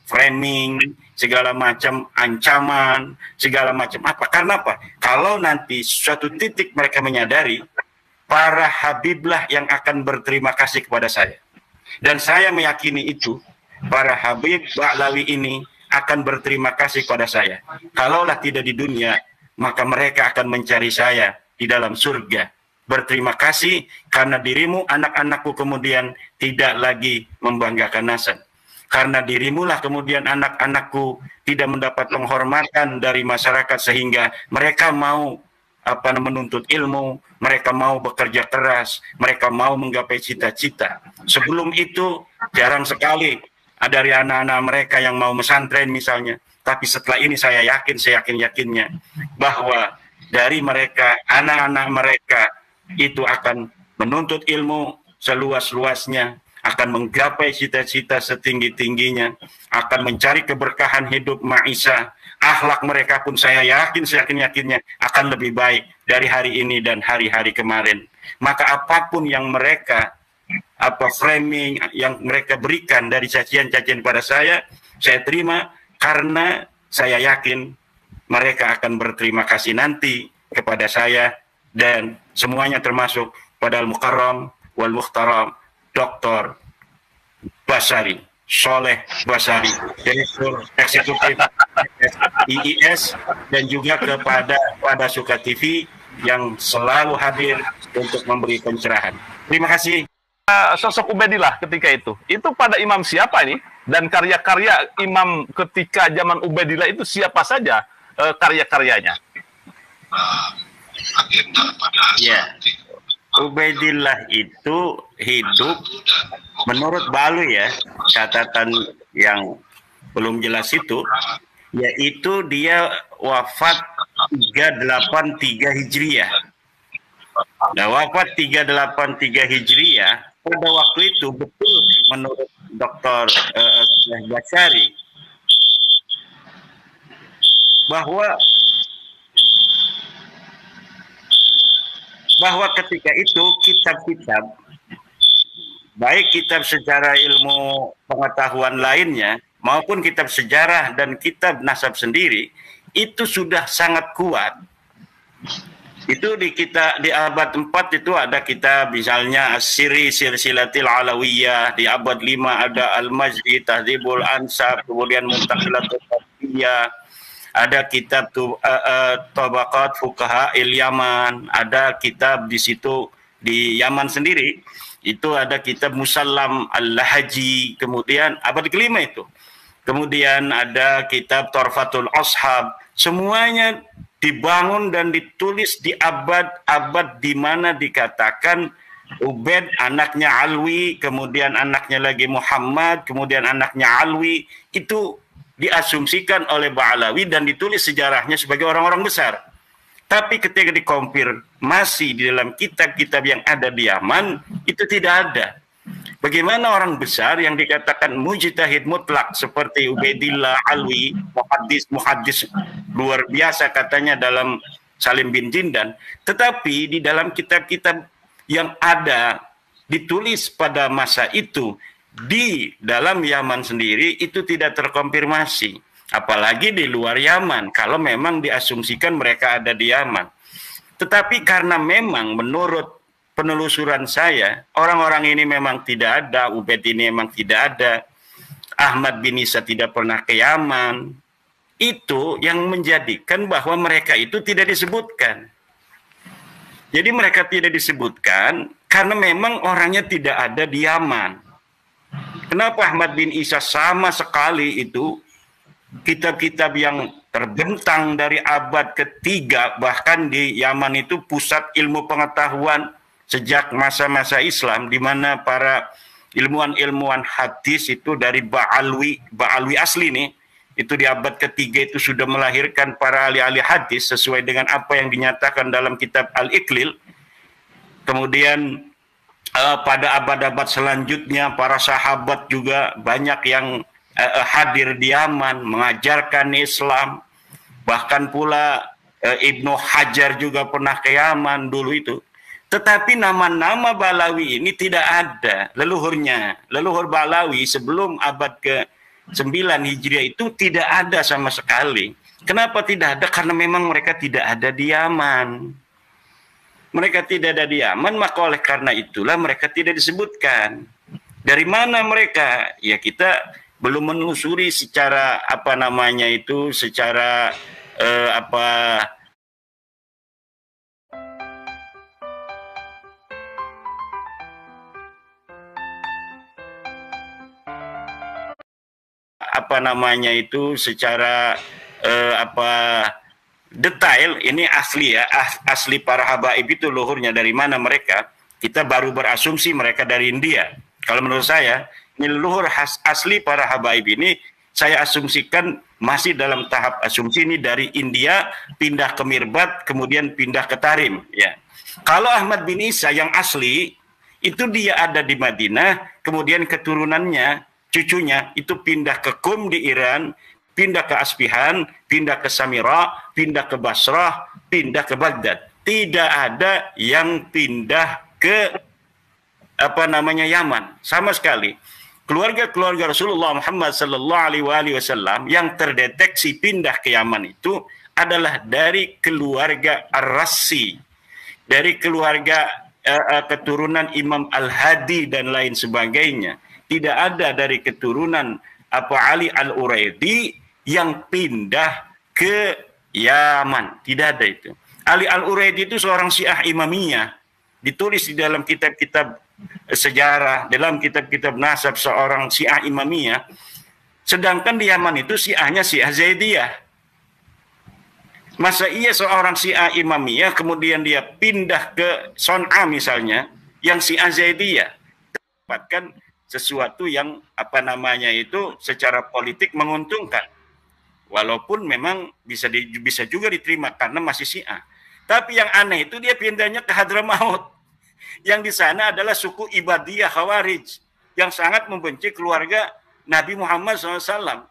framing, segala macam ancaman, segala macam apa. Karena apa? Kalau nanti suatu titik mereka menyadari, para habiblah yang akan berterima kasih kepada saya. Dan saya meyakini itu, para habib Ba'lawi ini akan berterima kasih kepada saya. Kalaulah tidak di dunia, maka mereka akan mencari saya di dalam surga. Berterima kasih karena dirimu, anak-anakku kemudian tidak lagi membanggakan nasab. Karena dirimulah kemudian anak-anakku tidak mendapat penghormatan dari masyarakat sehingga mereka mau menuntut ilmu, mereka mau bekerja keras, mereka mau menggapai cita-cita. Sebelum itu jarang sekali ada dari anak-anak mereka yang mau pesantren misalnya. Tapi setelah ini saya yakin-yakinnya bahwa dari mereka, anak-anak mereka itu akan menuntut ilmu seluas-luasnya, akan menggapai cita-cita setinggi-tingginya, akan mencari keberkahan hidup maisha. Akhlak mereka pun saya yakinnya akan lebih baik dari hari ini dan hari-hari kemarin. Maka apapun yang mereka framing yang mereka berikan dari cacian-cacian pada saya terima karena saya yakin mereka akan berterima kasih nanti kepada saya dan semuanya termasuk pada Al-Mukarram wal Muhtaram Dr. Basari Soleh Basari, Direktur Eksekutif IIS, dan juga kepada Suka TV yang selalu hadir untuk memberi pencerahan. Terima kasih. Sosok Ubaidillah ketika itu pada imam siapa ini? Dan karya-karya imam ketika zaman Ubaidillah itu siapa saja karya-karyanya? Ya, Ubaidillah itu hidup menurut Balu ya, catatan yang belum jelas itu, yaitu dia wafat 383 Hijriah. Nah, wafat 383 Hijriah pada waktu itu betul menurut Dr. Basari bahwa ketika itu kitab-kitab, baik kitab secara ilmu pengetahuan lainnya maupun kitab sejarah dan kitab nasab sendiri itu sudah sangat kuat. Itu di abad 4 itu ada kitab misalnya As-Siri Silsilatil Alawiyah, di abad 5 ada Al-Majdi Tahdhibul Ansab, kemudian Muntakhilatul Fatiyah, ada kitab Tabaqat Fuqaha Yaman, ada kitab di situ di Yaman sendiri itu ada kitab Musallam Al-Lahaji, kemudian abad kelima itu. Kemudian ada kitab Torfatul Ashab, semuanya dibangun dan ditulis di abad-abad di mana dikatakan Ubaid anaknya Alwi, kemudian anaknya lagi Muhammad, kemudian anaknya Alwi, itu diasumsikan oleh Ba'lawi dan ditulis sejarahnya sebagai orang-orang besar. Tapi ketika dikonfirmasi di dalam kitab-kitab yang ada di Yaman, itu tidak ada. Bagaimana orang besar yang dikatakan mujtahid mutlak seperti Ubaidillah Alwi, muhaddis luar biasa katanya dalam Salim bin Jindan, tetapi di dalam kitab-kitab yang ada ditulis pada masa itu di dalam Yaman sendiri itu tidak terkonfirmasi, apalagi di luar Yaman kalau memang diasumsikan mereka ada di Yaman. Tetapi karena memang menurut penelusuran saya, orang-orang ini memang tidak ada, Ubaid ini memang tidak ada, Ahmad bin Isa tidak pernah ke Yaman, itu yang menjadikan bahwa mereka itu tidak disebutkan. Jadi mereka tidak disebutkan karena memang orangnya tidak ada di Yaman. Kenapa Ahmad bin Isa sama sekali itu kitab-kitab yang terbentang dari abad ketiga, bahkan di Yaman itu pusat ilmu pengetahuan sejak masa-masa Islam, di mana para ilmuwan-ilmuwan hadis itu dari Ba'alwi asli nih, itu di abad ketiga itu sudah melahirkan para ahli-ahli hadis sesuai dengan apa yang dinyatakan dalam kitab Al-Iqlil. Kemudian pada abad-abad selanjutnya para sahabat juga banyak yang hadir di Yaman mengajarkan Islam. Bahkan pula Ibnu Hajar juga pernah ke Yaman dulu itu. Tetapi nama-nama Ba'lawi ini tidak ada leluhurnya. Leluhur Ba'lawi sebelum abad ke Hijriah itu tidak ada sama sekali. Kenapa tidak ada? Karena memang mereka tidak ada di Yaman. Mereka tidak ada di Yaman, maka oleh karena itulah mereka tidak disebutkan. Dari mana mereka? Ya kita belum menelusuri secara apa namanya itu, secara secara detail. Ini asli ya, asli para habaib itu luhurnya dari mana mereka. Kita baru berasumsi mereka dari India. Kalau menurut saya, ini luhur asli para habaib ini, saya asumsikan masih dalam tahap asumsi ini dari India, pindah ke Mirbat, kemudian pindah ke Tarim. Ya. Kalau Ahmad bin Isa yang asli, itu dia ada di Madinah, kemudian keturunannya, cucunya, itu pindah ke Qum di Iran, pindah ke Asfihan, pindah ke Samira, pindah ke Basrah, pindah ke Baghdad. Tidak ada yang pindah ke Yaman sama sekali. Keluarga-keluarga Rasulullah Muhammad sallallahu alaihi wasallam yang terdeteksi pindah ke Yaman itu adalah dari keluarga Ar-Rassi, dari keluarga keturunan Imam Al-Hadi dan lain sebagainya. Tidak ada dari keturunan Ali Al-Uraidi yang pindah ke Yaman. Tidak ada itu. Ali Al-Uraidi itu seorang Syiah Imamiyah. Ditulis di dalam kitab-kitab sejarah, dalam kitab-kitab nasab seorang Syiah Imamiyah. Sedangkan di Yaman itu Syiahnya Syiah Zaidiyah. Masa iya seorang Syiah Imamiyah kemudian dia pindah ke Son'a misalnya, yang Syiah Zaidiyah, dapatkan sesuatu yang secara politik menguntungkan. Walaupun memang bisa juga diterima karena masih Syiah. Tapi yang aneh itu dia pindahnya ke Hadramaut. Yang di sana adalah suku Ibadiyah Khawarij yang sangat membenci keluarga Nabi Muhammad SAW.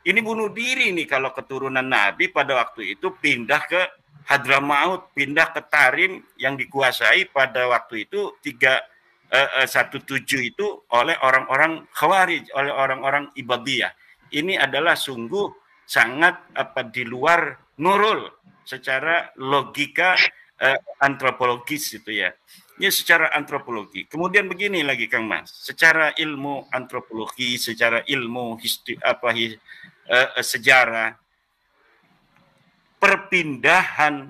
Ini bunuh diri nih kalau keturunan Nabi pada waktu itu pindah ke Hadramaut, pindah ke Tarim yang dikuasai pada waktu itu 317 itu oleh orang-orang Khawarij, oleh orang-orang Ibadiyah. Ini adalah sungguh sangat di luar nurul secara logika antropologis itu ya. Ini secara antropologi. Kemudian begini lagi Kang Mas, secara ilmu antropologi, secara ilmu sejarah, perpindahan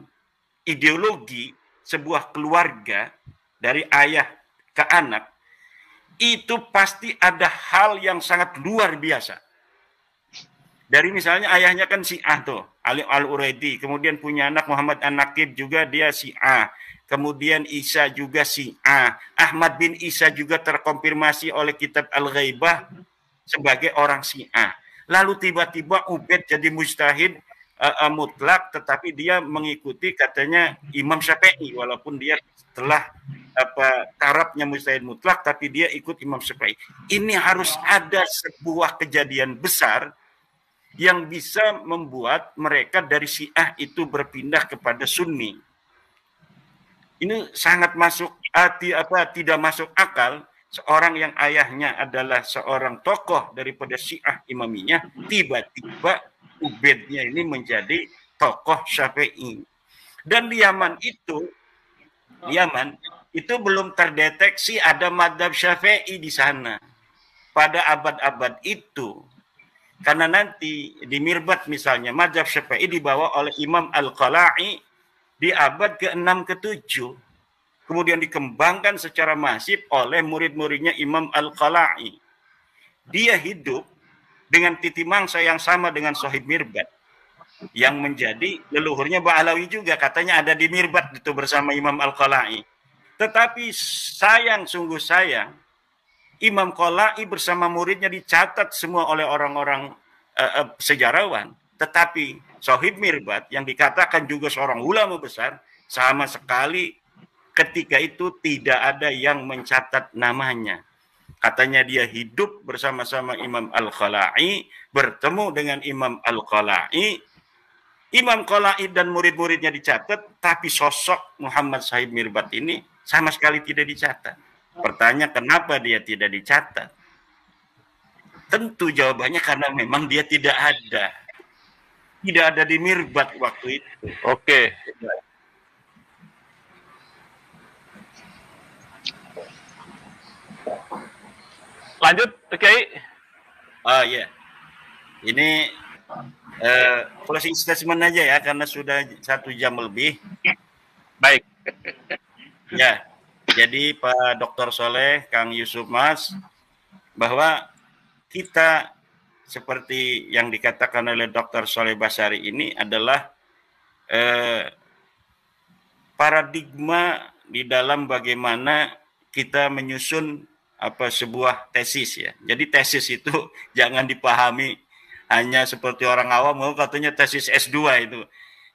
ideologi sebuah keluarga dari ayah ke anak itu pasti ada hal yang sangat luar biasa. Dari misalnya ayahnya kan Syiah tuh, Ali Al-Uraidi, kemudian punya anak Muhammad An-Naqib juga dia Syiah. Kemudian Isa juga Syiah. Ahmad bin Isa juga terkonfirmasi oleh kitab Al-Ghaibah sebagai orang Syiah. Lalu tiba-tiba Ubaid jadi mujtahid mutlak, tetapi dia mengikuti katanya Imam Syafi'i, walaupun dia telah tarafnya mujtahid mutlak, tapi dia ikut Imam Syafi'i. Ini harus ada sebuah kejadian besar yang bisa membuat mereka dari Syiah itu berpindah kepada Sunni. Ini sangat tidak masuk akal. Seorang yang ayahnya adalah seorang tokoh daripada Syiah Imamiyah, tiba-tiba Ubaidnya ini menjadi tokoh Syafi'i. Dan di Yaman itu belum terdeteksi ada madhab Syafi'i di sana pada abad-abad itu. Karena nanti di Mirbat misalnya madhab Syafi'i dibawa oleh Imam Al-Qala'i di abad ke-6 ke-7. Kemudian dikembangkan secara masif oleh murid-muridnya Imam Al-Qala'i. Dia hidup dengan titi mangsa yang sama dengan Sohib Mirbat, yang menjadi leluhurnya Ba'alawi juga, katanya ada di Mirbat itu bersama Imam Al-Qala'i. Tetapi sungguh sayang, Imam Qala'i bersama muridnya dicatat semua oleh orang-orang sejarawan. Tetapi Sohib Mirbat yang dikatakan juga seorang ulama besar, sama sekali ketika itu tidak ada yang mencatat namanya. Katanya dia hidup bersama-sama Imam Al-Qala'i, bertemu dengan Imam Al-Qala'i. Imam Qala'i dan murid-muridnya dicatat, tapi sosok Muhammad Sohib Mirbat ini sama sekali tidak dicatat. Pertanyaan kenapa dia tidak dicatat? Tentu jawabannya karena memang dia tidak ada. Tidak ada di Mirbat waktu itu. Oke. Lanjut, Kiai. Oh iya. Ini closing statement aja ya, karena sudah 1 jam lebih. Baik. Ya, jadi Pak Dr. Soleh, Kang Yusuf Mas, bahwa kita seperti yang dikatakan oleh Dr. Soleh Basari ini adalah paradigma di dalam bagaimana kita menyusun sebuah tesis ya. Jadi tesis itu jangan dipahami hanya seperti orang awam, katanya tesis S2 itu.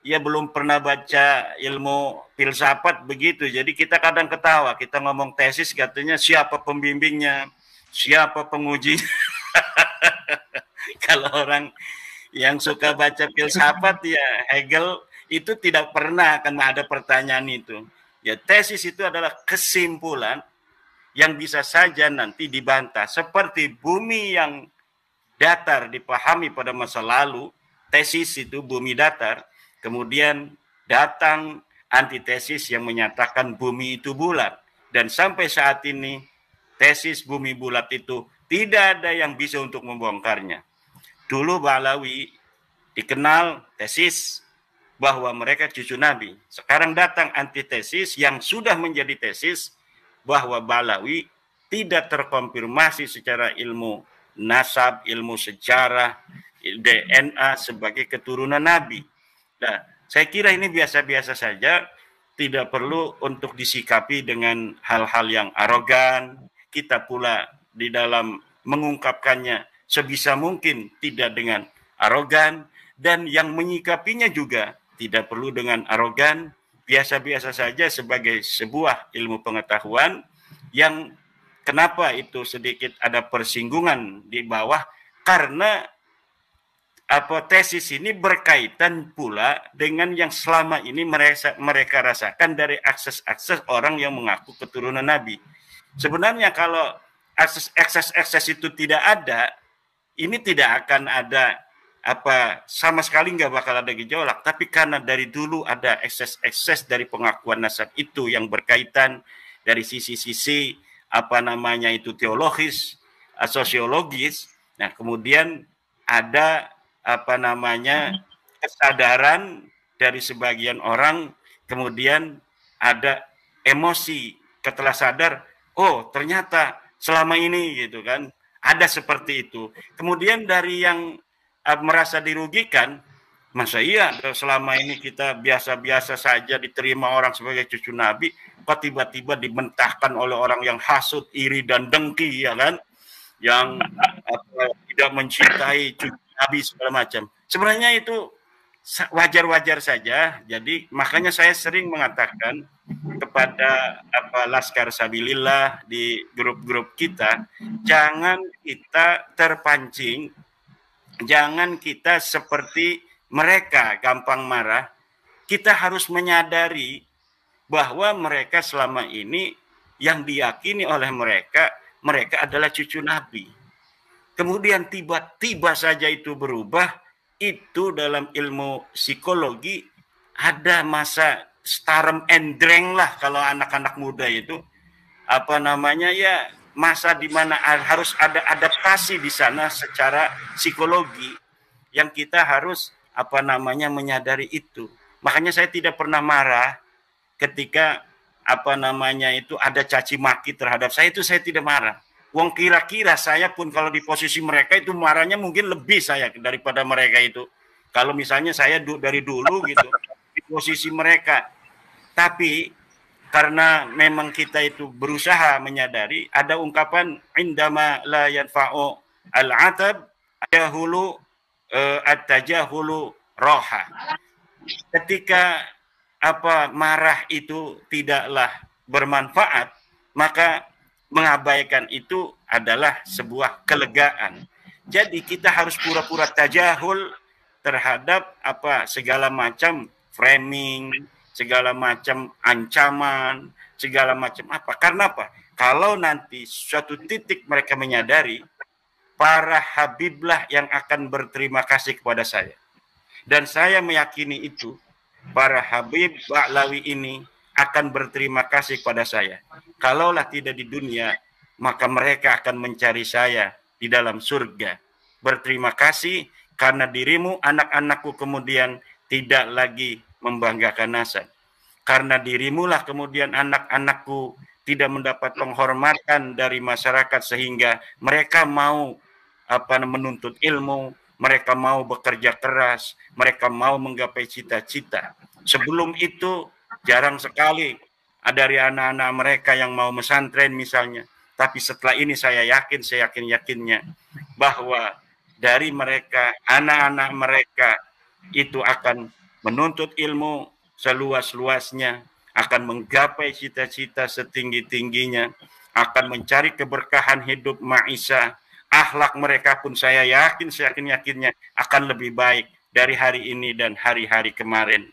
Ya belum pernah baca ilmu filsafat begitu. Jadi kita kadang ketawa, kita ngomong tesis katanya siapa pembimbingnya, siapa pengujinya. Kalau orang yang suka baca filsafat ya Hegel itu tidak pernah akan ada pertanyaan itu. Ya tesis itu adalah kesimpulan yang bisa saja nanti dibantah. Seperti bumi yang datar dipahami pada masa lalu, tesis itu bumi datar, kemudian datang antitesis yang menyatakan bumi itu bulat. Dan sampai saat ini tesis bumi bulat itu tidak ada yang bisa untuk membongkarnya. Dulu Ba'alawi dikenal tesis bahwa mereka cucu Nabi. Sekarang datang antitesis yang sudah menjadi tesis bahwa Ba'alawi tidak terkonfirmasi secara ilmu nasab, ilmu sejarah, DNA sebagai keturunan Nabi. Nah, saya kira ini biasa-biasa saja, tidak perlu untuk disikapi dengan hal-hal yang arogan. Kita pula di dalam mengungkapkannya sebisa mungkin tidak dengan arogan, dan yang menyikapinya juga tidak perlu dengan arogan, biasa-biasa saja sebagai sebuah ilmu pengetahuan yang kenapa itu sedikit ada persinggungan di bawah, karena tesis ini berkaitan pula dengan yang selama ini mereka rasakan dari akses-akses orang yang mengaku keturunan Nabi. Sebenarnya kalau akses itu tidak ada, ini tidak akan ada sama sekali nggak bakal ada gejolak. Tapi karena dari dulu ada ekses dari pengakuan nasab itu yang berkaitan dari sisi-sisi itu teologis, sosiologis. Nah, kemudian ada kesadaran dari sebagian orang, kemudian ada emosi setelah sadar, oh ternyata selama ini gitu kan ada seperti itu. Kemudian dari yang merasa dirugikan, masa iya selama ini kita biasa-biasa saja diterima orang sebagai cucu Nabi, kok tiba-tiba dimentahkan oleh orang yang hasut, iri dan dengki, ya kan, yang tidak mencintai cucu Nabi segala macam. Sebenarnya itu wajar-wajar saja. Jadi makanya saya sering mengatakan kepada Laskar Sabilillah di grup-grup kita, jangan kita terpancing, jangan kita seperti mereka gampang marah. Kita harus menyadari bahwa mereka selama ini yang diyakini oleh mereka adalah cucu Nabi. Kemudian tiba-tiba saja itu berubah. Itu dalam ilmu psikologi ada masa starem endreng lah kalau anak-anak muda itu ya masa di mana harus ada adaptasi di sana secara psikologi yang kita harus menyadari itu. Makanya saya tidak pernah marah ketika itu ada caci maki terhadap saya, itu saya tidak marah. Wong kira-kira saya pun kalau di posisi mereka itu marahnya mungkin lebih saya daripada mereka itu. Kalau misalnya saya dari dulu gitu di posisi mereka. Tapi karena memang kita itu berusaha menyadari, ada ungkapan indama la yanfa'u al-atab tajahulu at-tajahulu roha. Ketika marah itu tidaklah bermanfaat, maka mengabaikan itu adalah sebuah kelegaan. Jadi kita harus pura-pura tajahul terhadap segala macam framing, segala macam ancaman, segala macam Karena apa? Kalau nanti suatu titik mereka menyadari para habiblah yang akan berterima kasih kepada saya. Dan saya meyakini itu, para habib Ba'lawi ini akan berterima kasih kepada saya. Kalaulah tidak di dunia, maka mereka akan mencari saya di dalam surga. Berterima kasih karena dirimu, anak-anakku, kemudian tidak lagi membanggakan nasab. Karena dirimulah kemudian anak-anakku tidak mendapat penghormatan dari masyarakat sehingga mereka mau menuntut ilmu, mereka mau bekerja keras, mereka mau menggapai cita-cita. Sebelum itu jarang sekali dari anak-anak mereka yang mau mesantren misalnya. Tapi setelah ini saya yakin-yakinnya bahwa dari mereka, anak-anak mereka itu akan menuntut ilmu seluas-luasnya, akan menggapai cita-cita setinggi-tingginya, akan mencari keberkahan hidup maisha. Akhlak mereka pun saya yakinnya akan lebih baik dari hari ini dan hari-hari kemarin.